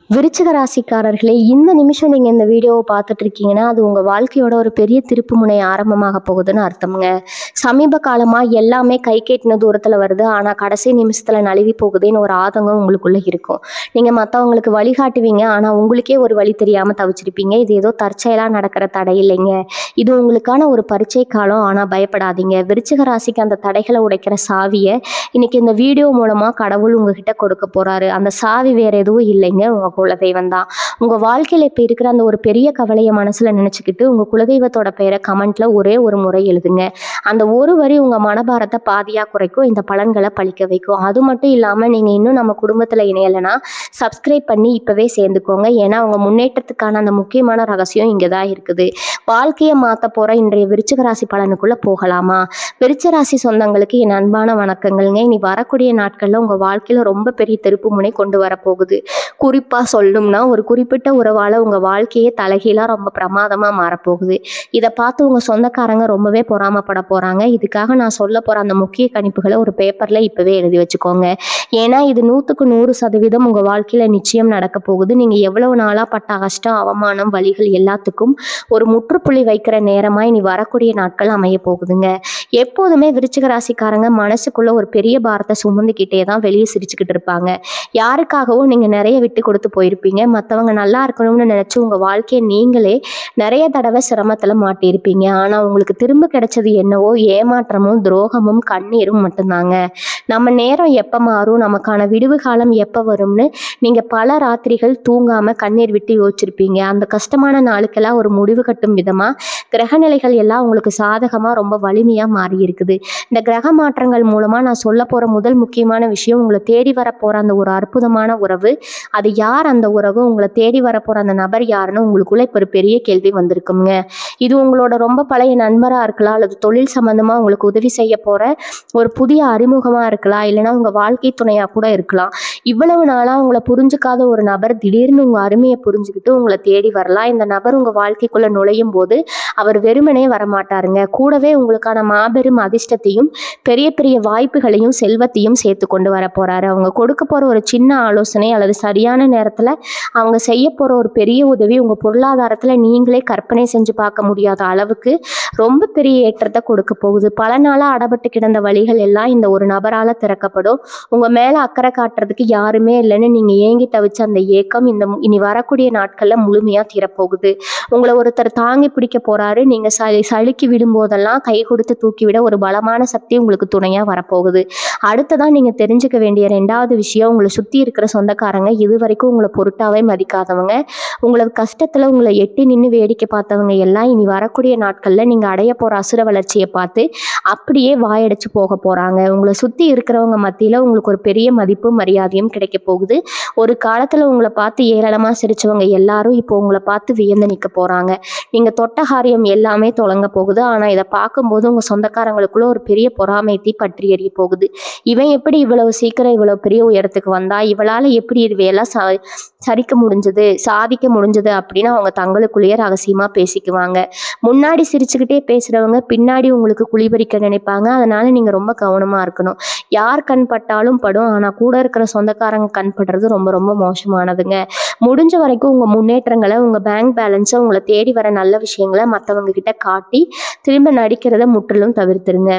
விருச்சிக ராசிக்காரர்களே, இந்த நிமிஷம் நீங்க இந்த வீடியோவை பார்த்துட்டு இருக்கீங்கன்னா, அது உங்க வாழ்க்கையோட ஒரு பெரிய திருப்புமுனை ஆரம்பமாக போகுதுன்னு அர்த்தம்ங்க. சமீப காலமா எல்லாமே கைக்கெட்டின தூரத்துல வருது. ஆனா கடைசி நிமிஷத்துல நழுவி போகுதேன்னு ஒரு ஆதங்கம் உங்களுக்குள்ள இருக்கும். நீங்க மத்தவங்களுக்கு வழிகாட்டுவீங்க. ஆனா உங்களுக்கே ஒரு வழி தெரியாம தவிச்சிருப்பீங்க. இது ஏதோ தற்செயலா நடக்கிற தடை இல்லைங்க. இது உங்களுக்கான ஒரு பரீட்சை காலம். ஆனா பயப்படாதீங்க. விருச்சிக ராசிக்கு அந்த தடைகளை உடைக்கிற சாவிய இன்னைக்கு இந்த வீடியோ மூலமா கடவுள் உங்ககிட்ட கொடுக்க போறாரு. அந்த சாவி வேற எதுவும் இல்லைங்க, உங்க குலதெய்வம் தான். உங்க வாழ்க்கையில இப்ப இருக்கிற அந்த ஒரு பெரிய கவலைய மனசுல நினைச்சுக்கிட்டு உங்க குலதெய்வத்தோட பெயரை கமெண்ட்ல ஒரே ஒரு முறை எழுதுங்க. அந்த ஒரு வரி உங்க மனபாரத்தை பாதியா குறைக்கும். இந்த பலன்களை பழிக்க வைக்கும். அது மட்டும் இல்லாம நீங்க இன்னும் நம்ம குடும்பத்துல இணையலைன்னா சப்ஸ்கிரைப் பண்ணி இப்பவே சேர்ந்துக்கோங்க. ஏன்னா உங்க முன்னேற்றத்துக்கான அந்த முக்கியமான ரகசியம் இங்கதான் இருக்குது. வாழ்க்கையை மாத்த போற இன்றைய விருச்சிக ராசி பலனுக்குள்ள போகலாமா? விருச்சிக ராசி சொந்தங்களுக்கு என் அன்பான வணக்கங்கள்ங்க. இனி வரக்கூடிய நாட்கள்ல உங்க வாழ்க்கையில ரொம்ப பெரிய திருப்பு முனை கொண்டு வரப்போகுது. குறிப்பா சொல்லணும்னா ஒரு குறிப்பிட்ட உறவால உங்க வாழ்க்கையே தலைகீழா ரொம்ப பிரமாதமா மாறப்போகுது. இதை பார்த்து உங்க சொந்தக்காரங்க ரொம்பவே பொறாமப்பட போறாங்க. இதுக்காக நான் சொல்ல போற அந்த முக்கிய கணிப்புகளை ஒரு பேப்பர்ல இப்பவே எழுதி வச்சுக்கோங்க. ஏன்னா இது 100% உங்க வாழ்க்கையில நிச்சயம் நடக்க போகுது. நீங்க எவ்வளவு நாளா பட்ட கஷ்டம், அவமானம், வலிகள் எல்லாத்துக்கும் ஒரு முற்றுப்புள்ளி வைக்கிற நேரமா இனி வரக்கூடிய நாட்கள் அமைய போகுதுங்க. எப்போதுமே விருச்சிக ராசிக்காரங்க மனசுக்குள்ள ஒரு பெரிய பாரத்தை சுமந்துக்கிட்டே தான் வெளியே சிரிச்சுக்கிட்டு இருப்பாங்க. யாருக்காகவும் நீங்க நிறைய விட்டு கொடுத்து போயிருப்பீங்க. மற்றவங்க நல்லா இருக்கணும்னு நினைச்சு உங்க வாழ்க்கையை நீங்களே நிறைய தடவை சிரமத்துல மாட்டியிருப்பீங்க. ஆனா உங்களுக்கு திரும்ப கிடைச்சது என்னவோ ஏமாற்றமும் துரோகமும் கண்ணீரும் மட்டும்தாங்க. நம்ம நேரம் எப்ப மாறும், நமக்கான விடுவு காலம் எப்ப வரும்னு நீங்க பல ராத்திரிகள் தூங்காம கண்ணீர் விட்டு யோசிச்சிருப்பீங்க. அந்த கஷ்டமான நாளுக்கெல்லாம் ஒரு முடிவு கட்டும் விதமா கிரகநிலைகள் எல்லாம் உங்களுக்கு சாதகமா ரொம்ப வலிமையா மாறி இருக்குது. இந்த கிரக மாற்றங்கள் மூலமா நான் சொல்ல போற முதல் முக்கியமான விஷயம், உங்களை தேடி வர போற அந்த ஒரு அற்புதமான உறவு. அது யார் அந்த உறவு, உங்களை தேடி வர போற அந்த நபர் யாருன்னு உங்களுக்குள்ள இப்ப ஒரு பெரிய கேள்வி வந்திருக்குங்க. இது உங்களோட ரொம்ப பழைய நண்பரா இருக்கலாம், அல்லது தொழில் சம்பந்தமா உங்களுக்கு உதவி செய்ய போற ஒரு புதிய அறிமுகமா இருக்கலாம், இல்லைன்னா உங்க வாழ்க்கை துணையா கூட இருக்கலாம். இவ்வளவு நாளா உங்களை புரிஞ்சுக்காத ஒரு நபர் திடீர்னு உங்க அருமையை புரிஞ்சுக்கிட்டு உங்களை தேடி வரலாம். இந்த நபர் உங்க வாழ்க்கைக்குள்ள நுழையும் போது அவர் வெறுமனே வரமாட்டாருங்க. கூடவே உங்களுக்கான மாபெரும் அதிர்ஷ்டத்தையும் பெரிய பெரிய வாய்ப்புகளையும் செல்வத்தையும் சேர்த்து கொண்டு வர போறாரு. அவங்க கொடுக்க போற ஒரு சின்ன ஆலோசனை அல்லது சரியான நேரத்துல அவங்க செய்ய போற ஒரு பெரிய உதவி உங்க பொருளாதாரத்துல நீங்களே கற்பனை செஞ்சு பார்க்க முடியாத அளவுக்கு ரொம்ப பெரிய ஏற்றத்தை கொடுக்க போகுது. பல நாளா அடப்பட்டு கிடந்த வழிகள் எல்லாம் இந்த ஒரு நபரால திறக்கப்படும். உங்க மேல அக்கறை காட்டுறதுக்கு யாருமே இல்லைன்னு நீங்க ஏங்கி தவிச்ச அந்த ஏக்கம் இனி வரக்கூடிய நாட்கள்ல முழுமையா தீரப்போகுது. உங்களை ஒருத்தர் தாங்கி பிடிக்க போறாரு. நீங்க சளுக்கி விடும்போதெல்லாம் கை கொடுத்து தூக்கிவிட ஒரு பலமான சக்தி உங்களுக்கு துணையா வரப்போகுது. அடுத்ததான் நீங்க தெரிஞ்சுக்க வேண்டிய 2வது விஷயம், உங்களை சுத்தி இருக்கிற சொந்தக்காரங்க இதுவரைக்கும் உங்களை பொருட்டாவே மதிக்காதவங்க, உங்களுக்கு கஷ்டத்துல உங்களை எட்டி நின்று வேடிக்கை பார்த்தவங்க எல்லாம் இனி வரக்கூடிய நாட்கள்ல நீங்க அடைய போற அசுர வளர்ச்சியை பார்த்து அப்படியே வாயடைச்சு போக போறாங்க. உங்களை சுத்தி இருக்கிறவங்க மத்தியில உங்களுக்கு ஒரு பெரிய மதிப்பும் மரியாதையும் கிடைக்க போகுது. ஒரு காலத்துல உங்களை பார்த்து ஏளனமா சிரிச்சவங்க எல்லாரும் இப்போ உங்களை பார்த்து வியந்து நிற்க போறாங்க. நீங்க தொட்ட காரியம் எல்லாமே தொடங்க போகுது. ஆனா இதை பார்க்கும்போது உங்க சொந்தக்காரங்களுக்குள்ள ஒரு பெரிய பொறாமை தீ பற்றி எரிய போகுது. இவன் எப்படி இவ்வளவு சீக்கிரம் இவ்வளவு பெரிய உயரத்துக்கு வந்தா, இவளால எப்படி இவையெல்லாம் சரிக்க முடிஞ்சது, சாதிக்க முடிஞ்சது அப்படின்னு அவங்க தங்களுக்குள்ளேயே ரகசியமா பேசிக்குவாங்க. முன்னாடி சிரிச்சுக்கிட்டே பேசுறவங்க பின்னாடி உங்களுக்கு குழிபறிக்க நினைப்பாங்க. அதனால நீங்க ரொம்ப கவனமா இருக்கணும். யார் கண் பட்டாலும் படும். ஆனா கூட இருக்கிற சொந்தக்காரங்க கண் படுறது ரொம்ப ரொம்ப மோசமானதுங்க. முடிஞ்ச வரைக்கும் உங்க முன்னேற்றங்களை, உங்க பேங்க் பேலன்ஸை, உங்களை தேடி வர நல்ல விஷயங்களை மற்றவங்க கிட்ட காட்டி திரும்ப நடிக்கிறத முற்றிலும் தவிர்த்துருங்க.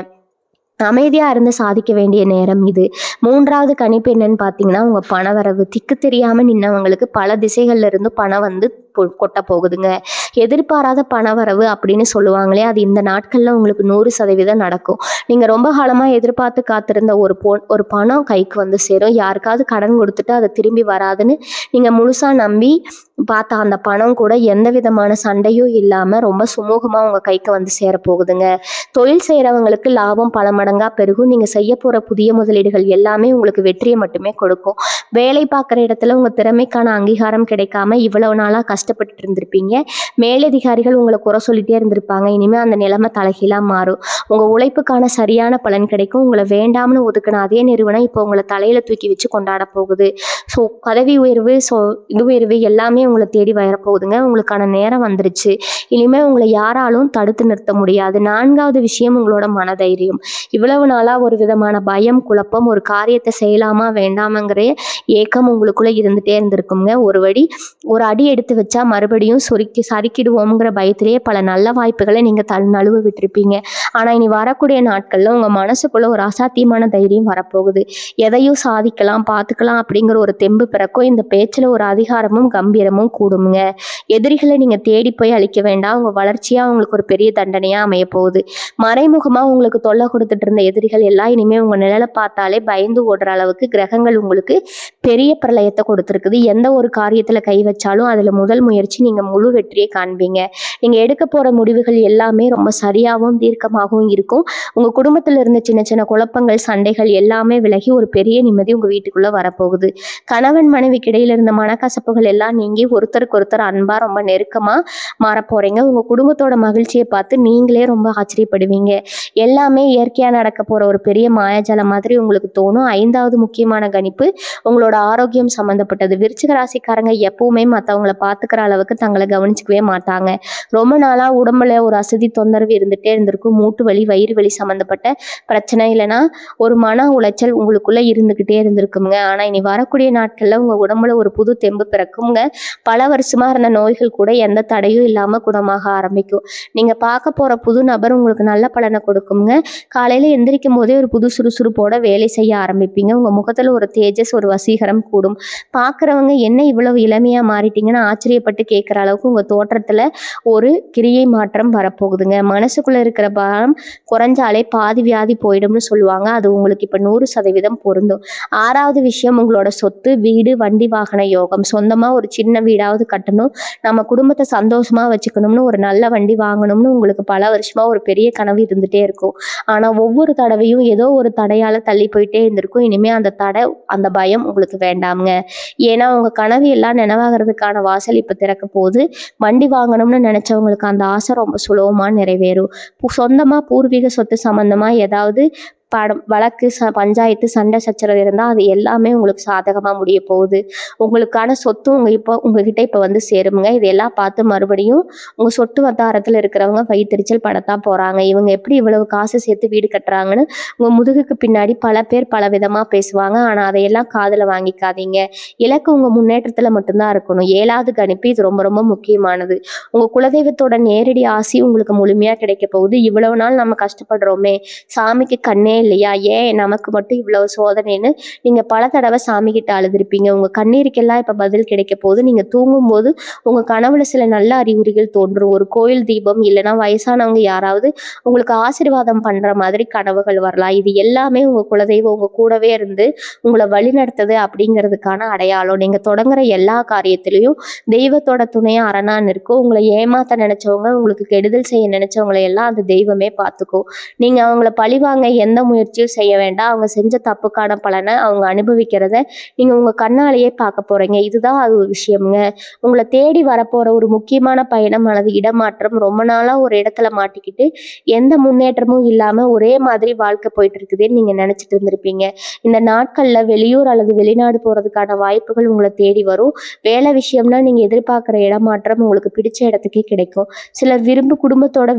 அமைதியா இருந்து சாதிக்க வேண்டிய நேரம் இது. 3வது கணிப்பு என்னன்னு பார்த்தீங்கன்னா, உங்க பணவரவு. திக்கு தெரியாம நின்னவங்களுக்கு பல திசைகள்ல இருந்து பணம் வந்து கொட்ட போகுதுங்க. எதிர்பாராத பணவரவு அப்படின்னு சொல்லுவாங்களே, அது இந்த நாட்கள்ல உங்களுக்கு 100% நடக்கும். நீங்க ரொம்ப காலமா எதிர்பார்த்து காத்திருந்த ஒரு பணம் கைக்கு வந்து சேரும். யாருக்காவது கடன் கொடுத்துட்டு அது திரும்பி வராதுன்னு நீங்க முழுசா நம்பி பார்த்த அந்த பணம் கூட எந்த விதமான சண்டையும் இல்லாம ரொம்ப சுமூகமா உங்க கைக்கு வந்து சேர போகுதுங்க. தொழில் செய்யறவங்களுக்கு லாபம் பல மடங்கா பெருகும். நீங்க செய்ய போற புதிய முதலீடுகள் எல்லாமே உங்களுக்கு வெற்றியை மட்டுமே கொடுக்கும். வேலை பார்க்குற இடத்துல உங்க திறமைக்கான அங்கீகாரம் கிடைக்காம இவ்வளவு நாளா கஷ்டப்பட்டு இருந்திருப்பீங்க. மேலதிகாரிகள் உங்களை குறை சொல்லிட்டே இருந்திருப்பாங்க. இனிமேல் அந்த நிலைமை தலைகீழாக மாறும். உங்கள் உழைப்புக்கான சரியான பலன் கிடைக்கும். உங்களை வேண்டாம்னு ஒதுக்கின அதே நிறுவனம் இப்போ உங்களை தலையில் தூக்கி வச்சு கொண்டாட போகுது. ஸோ பதவி உயர்வு, இது உயர்வு எல்லாமே உங்களை தேடி வரப்போகுதுங்க. உங்களுக்கான நேரம் வந்துருச்சு. இனிமேல் உங்களை யாராலும் தடுத்து நிறுத்த முடியாது. 4வது விஷயம் உங்களோட மனதைரியம். இவ்வளவு நாளாக ஒரு விதமான பயம், குழப்பம், ஒரு காரியத்தை செய்யலாமா வேண்டாமங்கிற ஏக்கம் உங்களுக்குள்ளே இருந்துகிட்டே இருந்திருக்குங்க. ஒரு அடி எடுத்து வச்சா மறுபடியும் சறுக்கிடுவோங்கிற பயத்திலேயே பல நல்ல வாய்ப்புகளை நீங்கள் நழுவ விட்டுருப்பீங்க. ஆனால் இனி வரக்கூடிய நாட்களில் உங்கள் மனசுக்குள்ளே ஒரு அசாத்தியமான தைரியம் வரப்போகுது. எதையும் சாதிக்கலாம், பார்த்துக்கலாம் அப்படிங்கிற ஒரு தெம்பு பிறக்கும். இந்த பேச்சில் ஒரு அதிகாரமும் கம்பீரமும் கூடுங்க. எதிரிகளை நீங்கள் தேடி போய் அழிக்க வேண்டாம். உங்கள் வளர்ச்சியாக உங்களுக்கு ஒரு பெரிய தண்டனையாக அமைய போகுது. மறைமுகமாக உங்களுக்கு தொல்லை கொடுத்துட்டு இருந்த எதிரிகள் எல்லாம் இனிமேல் உங்கள் நிழலை பார்த்தாலே பயந்து ஓடுற அளவுக்கு கிரகங்கள் உங்களுக்கு பெரிய பிரளயத்தை கொடுத்துருக்குது. எந்த ஒரு காரியத்தில் கை வச்சாலும் அதில் முதல் முயற்சி நீங்கள் முழு வெற்றியை காண்பீங்க. நீங்கள் எடுக்க போகிற முடிவுகள் எல்லாமே ரொம்ப சரியாகவும் தீர்க்கமாகவும் இருக்கும். உங்கள் குடும்பத்தில் இருந்த சின்ன சின்ன குழப்பங்கள், சண்டைகள் எல்லாமே விலகி ஒரு பெரிய நிம்மதி உங்கள் வீட்டுக்குள்ளே வரப்போகுது. கணவன் மனைவிக்கு இடையில இருந்த மனக்கசப்புகள் எல்லாம் நீங்கி ஒருத்தருக்கு ஒருத்தர் அன்பாக ரொம்ப நெருக்கமாக மாறப்போகிறீங்க. உங்கள் குடும்பத்தோட மகிழ்ச்சியை பார்த்து நீங்களே ரொம்ப ஆச்சரியப்படுவீங்க. எல்லாமே இயற்கையாக நடக்க போகிற ஒரு பெரிய மாயாஜாலம் மாதிரி உங்களுக்கு தோணும். 5வது முக்கியமான கணிப்பு உங்களோட ஆரோக்கியம் சம்மந்தப்பட்டது. விருச்சிக ராசிக்காரங்க எப்பவுமே மற்றவங்கள பார்த்துக்கிற அளவுக்கு தங்களை கவனிச்சிக்கவே மாட்டாங்க. ரொம்ப நாளாக உடம்புல ஒரு அசதி தொந்தரவு இருந்துகிட்டே இருந்திருக்கும். மூட்டு வலி, வயிறு வலி சம்மந்தப்பட்ட பிரச்சனை, இல்லைன்னா ஒரு மன உளைச்சல் உங்களுக்குள்ளே இருந்துக்கிட்டே இருந்திருக்குங்க. ஆனால் இனி வரக்கூடிய நாட்களில் உங்கள் உடம்புல ஒரு புது தெம்பு பிறக்குங்க. பல வருஷமாக இருந்த நோய்கள் கூட எந்த தடையும் இல்லாமல் குணமாக ஆரம்பிக்கும். நீங்கள் பார்க்க போகிற புது நபர் உங்களுக்கு நல்ல பலனை கொடுக்குங்க. காலையில் எந்திரிக்கும் போதே ஒரு புது சுறுசுறுப்போட வேலை செய்ய ஆரம்பிப்பீங்க. உங்கள் முகத்தில் ஒரு தேஜஸ், ஒரு வசீகரம் கூடும். பார்க்குறவங்க என்ன இவ்வளவு இளமையாக மாறிட்டீங்கன்னு ஆச்சரியப்பட்டு கேட்குற அளவுக்கு உங்கள் தோற்றத்தில் ஒரு கிரியை மாற்றம் வரப்போகுதுங்க. மனசுக்குள்ளே இருக்கிற பாரம் குறைஞ்சாலே பாதி வியாதி போயிடும்னு சொல்லுவாங்க. அது உங்களுக்கு இப்போ 100% பொருந்தும். 6வது விஷயம் உங்களோட சொத்து, வீடு, வண்டி, வாகன யோகம். சொந்தமாக ஒரு சின்ன வீடாவது கட்டணும், நம்ம குடும்பத்தை சந்தோஷமாக வச்சுக்கணும்னு, ஒரு நல்ல வண்டி வாங்கணும்னு உங்களுக்கு பல வருஷமாக ஒரு பெரிய கனவு இருந்துகிட்டே இருக்கும். ஆனால் ஒவ்வொரு தடவையும் ஏதோ ஒரு தடையால் தள்ளி போயிட்டே இருந்திருக்கும். இனிமேல் அந்த தடை, அந்த பயம் உங்களுக்கு வேண்டாமுங்க. ஏன்னா உங்கள் கனவு எல்லாம் நினைவாகிறதுக்கான வாசல் இப்போ திறக்க போகுது. வண்டி வாங்கணும்னு நினச்சவங்களுக்கு அந்த ஆசை ரொம்ப சுலபமாக நிறைவேறும். சொந்தமாக பூர்வீக சொத்து சம்மந்தமாக ஏதாவது வழக்கு, பஞ்சாயத்து, சண்டை சச்சரவு இருந்தால் அது எல்லாமே உங்களுக்கு சாதகமாக முடிய போகுது. உங்களுக்கான சொத்து உங்ககிட்ட இப்போ வந்து சேருங்க. இதெல்லாம் பார்த்து மறுபடியும் உங்கள் சொத்து வட்டாரத்தில் இருக்கிறவங்க வயிற்றுச்சல் படத்தான் போகிறாங்க. இவங்க எப்படி இவ்வளவு காசு சேர்த்து வீடு கட்டுறாங்கன்னு உங்கள் முதுகுக்கு பின்னாடி பல பேர் பல விதமாக பேசுவாங்க. ஆனால் அதையெல்லாம் காதில் வாங்கிக்காதீங்க. இலக்கு உங்கள் முன்னேற்றத்தில் மட்டும்தான் இருக்கணும். 7வது கணிப்பு, இது ரொம்ப ரொம்ப முக்கியமானது. உங்கள் குலதெய்வத்தோட நேரடி ஆசி உங்களுக்கு முழுமையாக கிடைக்க போகுது. இவ்வளவு நாள் நம்ம கஷ்டப்படுறோமே, சாமிக்கு கண்ணே இல்லையா, ஏன் நமக்கு மட்டும் இவ்வளவு சோதனைன்னு நீங்கள் பல தடவை சாமி கிட்ட அழுதுருப்பீங்க. உங்கள் கண்ணீருக்கெல்லாம் இப்போ பதில் கிடைக்க போகுது. நீங்கள் தூங்கும்போது உங்கள் கனவுல சில நல்ல அறிகுறிகள் தோன்றும். ஒரு கோயில் தீபம், இல்லைன்னா வயசானவங்க யாராவது உங்களுக்கு ஆசீர்வாதம் பண்ணுற மாதிரி கனவுகள் வரலாம். இது எல்லாமே உங்கள் குலதெய்வம் உங்கள் கூடவே இருந்து உங்களை வழிநடத்துது அப்படிங்கிறதுக்கான அடையாளம். நீங்கள் தொடங்குற எல்லா காரியத்திலையும் தெய்வத்தோட துணையாக அரணான்னு இருக்கும். உங்களை ஏமாத்த நினச்சவங்க, உங்களுக்கு கெடுதல் செய்ய நினச்சவங்களை எல்லாம் அந்த தெய்வமே பார்த்துக்கும். நீங்கள் அவங்கள பழிவாங்க எந்த முயற்சியும் செய்ய வேண்டாம். அவங்க செஞ்ச தப்புக்கான பலனை அவங்க அனுபவிக்கிறத நீங்கள் உங்கள் கண்ணாலேயே பார்க்க போகிறீங்க. இதுதான் அது ஒரு விஷயம்ங்க. உங்களை தேடி வரப்போகிற ஒரு முக்கியமான பயணம் அல்லது இடமாற்றம். ரொம்ப நாளாக ஒரு இடத்துல மாட்டிக்கிட்டு எந்த முன்னேற்றமும் இல்லாமல் ஒரே மாதிரி வாழ்க்கை போயிட்டு இருக்குதுன்னு நீங்கள் நினச்சிட்டு இருந்திருப்பீங்க. இந்த நாட்களில் வெளியூர் அல்லது வெளிநாடு போகிறதுக்கான வாய்ப்புகள் உங்களை தேடி வரும். வேலை விஷயம்னா நீங்கள் எதிர்பார்க்குற இடமாற்றம் உங்களுக்கு பிடிச்ச இடத்துக்கே கிடைக்கும். சிலர் குடும்பத்தோட